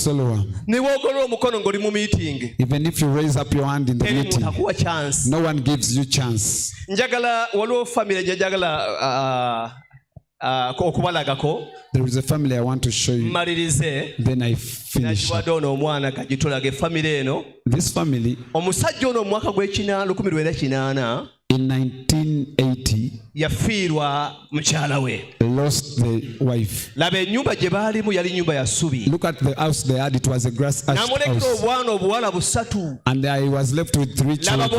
Siloam. Even if you raise up your hand in the meeting, no one gives you chance. There is a family I want to show you. Then I finish. This family, in 1980, lost the wife. Look at the house they had. It was a grass house. And I was left with 3 children.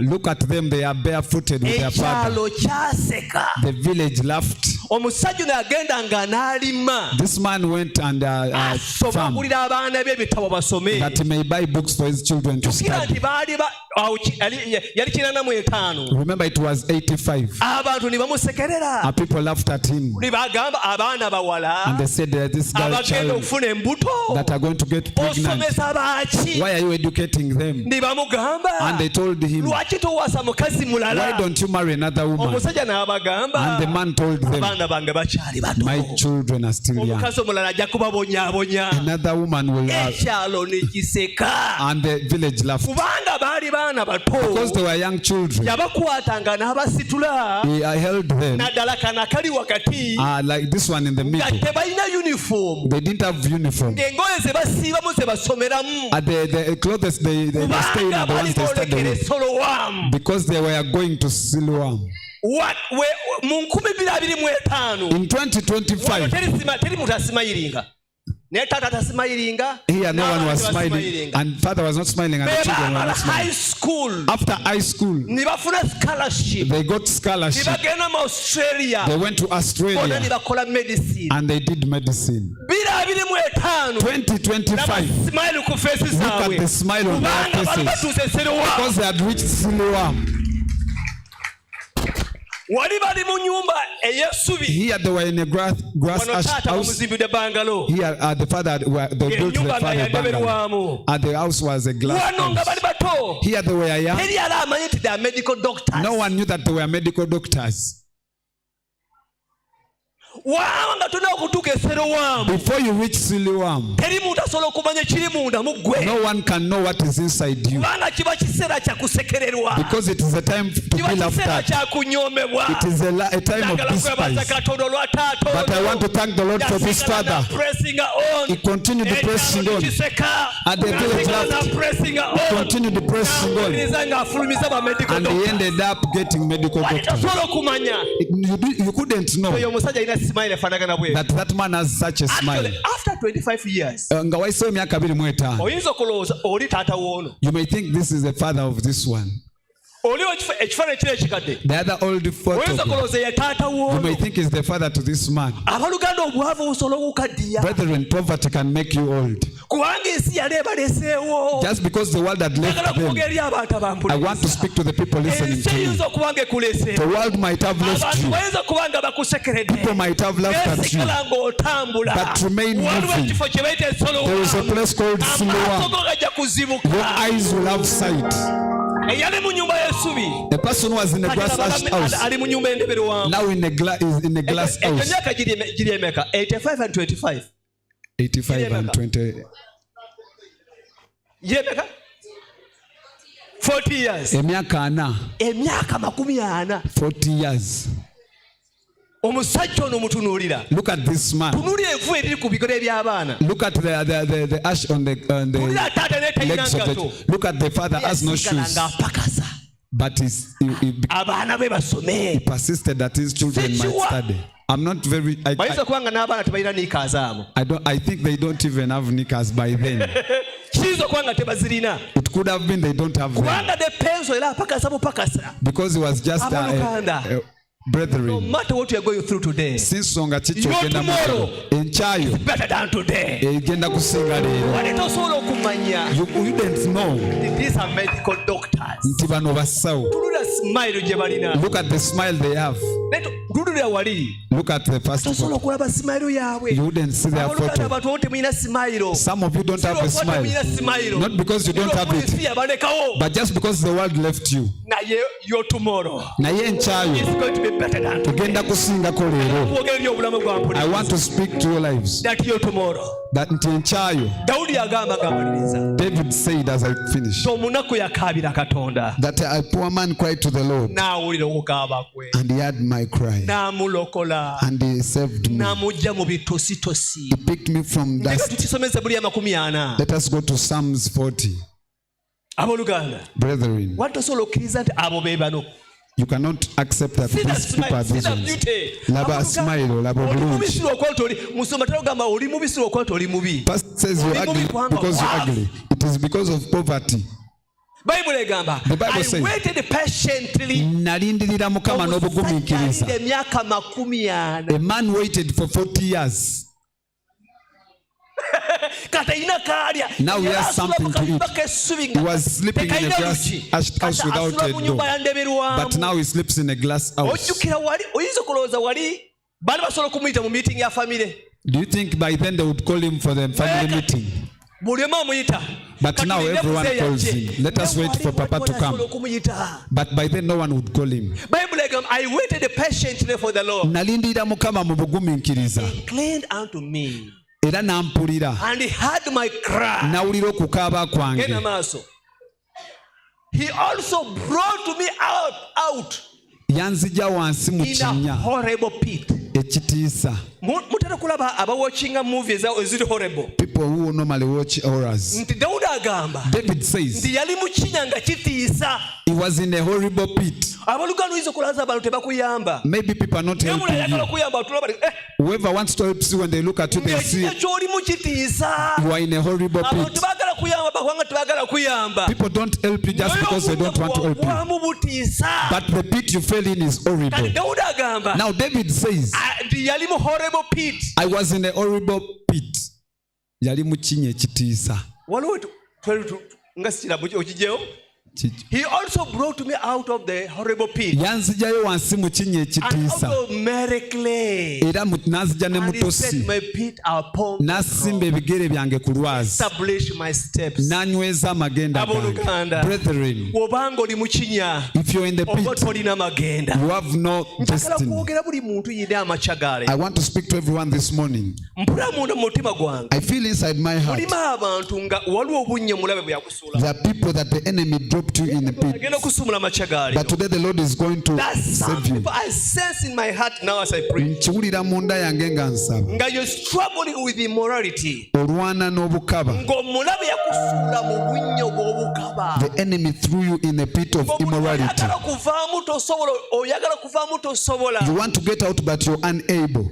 Look at them. They are barefooted with their father. The village laughed. This man went and farmed that he may buy books for his children to study. Remember, it was 85. People laughed at him. And they said this girl child that are going to get pregnant. Why are you educating them? And they told him, why don't you marry another woman? And the man told them, my children are still young. Another woman will have. And the village laughed. Because they were young children, I held them like this one in the middle. They didn't have uniform. The clothes they stayed in the ones they studied with, because they were going to Siloam. In 2025, here no one was smiling, and father was not smiling, and the children were not smiling. After high school, they got scholarship. They went to Australia and they did medicine. 2025, look at the smile on their faces, because they had reached Siloam. Here they were in a grass house. Here the father, they built the father bungalow. And the house was a glass house. Here they were young. No one knew that they were medical doctors. Before you reach Siloam, no one can know what is inside you, because it is a time to be laughed at. It is a time of despise. But I want to thank the Lord for this father. He continued pressing on. At the village laughed, he continued pressing on, and he ended up getting medical doctors. You couldn't know that man has such a smile. After 25 years, You may think this is the father of this one. The other old photo, you may think is the father to this man. Brethren, poverty can make you old. Just because the world had left them, I want to speak to the people listening to you. The world might have left you. People might have laughed at you, but remain moving. There is a place called Siloam. Your eyes will have sight. The person who was in a glass house, now in a glass house. 85 and 25. 85 and 20. 40 years. 40 years. Look at this man. Look at the ash on the legs of the. Look at the father has no shoes. But he persisted that his children might study. I'm not very. I think they don't even have knickers by then. It could have been they don't have them. Because it was just brethren, no matter what you are going through today, tomorrow is better than today. You didn't know these are medical doctors. Look at the smile they have. Look at the first photo. You wouldn't see their photo. Some of you don't have a smile. Not because you don't have it, but just because the world left you. Your tomorrow is going to be better than today. I want to speak to your lives. That your tomorrow. That David said as I finish, that a poor man cried to the Lord, and he heard my cry, and he saved me. He picked me from dust. Let us go to Psalms 40. Brethren, you cannot accept that these people are these ones. Laba smile, laba bulungi. Pastor says you're ugly because you're ugly. It is because of poverty. The Bible says, a man waited for 40 years. Now he has something to eat. He was sleeping in a glass house without a door, but now he sleeps in a glass house. Do you think by then they would call him for the family meeting? But now everyone calls him. Let us wait for Papa to come. But by then no one would call him. I waited patiently for the Lord. He inclined unto me. And he heard my cry. He also brought me out in a horrible pit. People who normally watch horrors. David says he was in a horrible pit. Maybe people are not helping you. Whoever wants to help you, when they look at you, they see you are in a horrible pit. People don't help you just because they don't want to help you. But the pit you fell in is horrible. Now David says, I was in a horrible pit. He also brought me out of the horrible pit. And out of merry clay. And he set my feet upon the rock. Establish my steps. Brethren, if you're in the pit, you have no destiny. I want to speak to everyone this morning. I feel inside my heart there are people that the enemy dropped you in the pit, but today the Lord is going to save you. I sense in my heart now as I pray. You're struggling with immorality. The enemy threw you in a pit of immorality. You want to get out, but you're unable.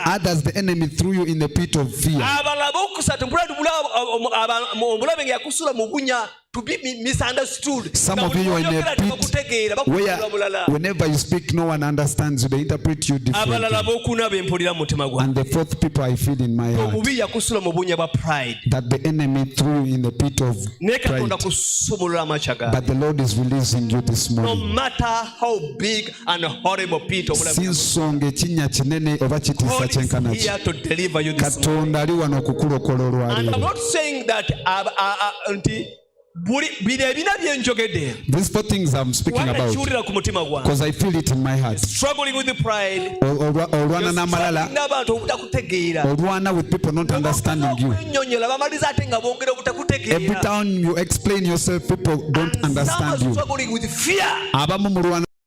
Others, the enemy threw you in the pit of fear. To be misunderstood. Some of you are in a pit where whenever you speak, no one understands you. They interpret you differently. And the fourth people I feel in my heart, that the enemy threw you in the pit of pride. But the Lord is releasing you this morning. No matter how big and horrible pit of God is here to deliver you this morning. And I'm not saying that these four things I'm speaking about because I feel it in my heart. Struggling with the pride, or with people not understanding you. Every time you explain yourself, people don't understand you. struggling with fear.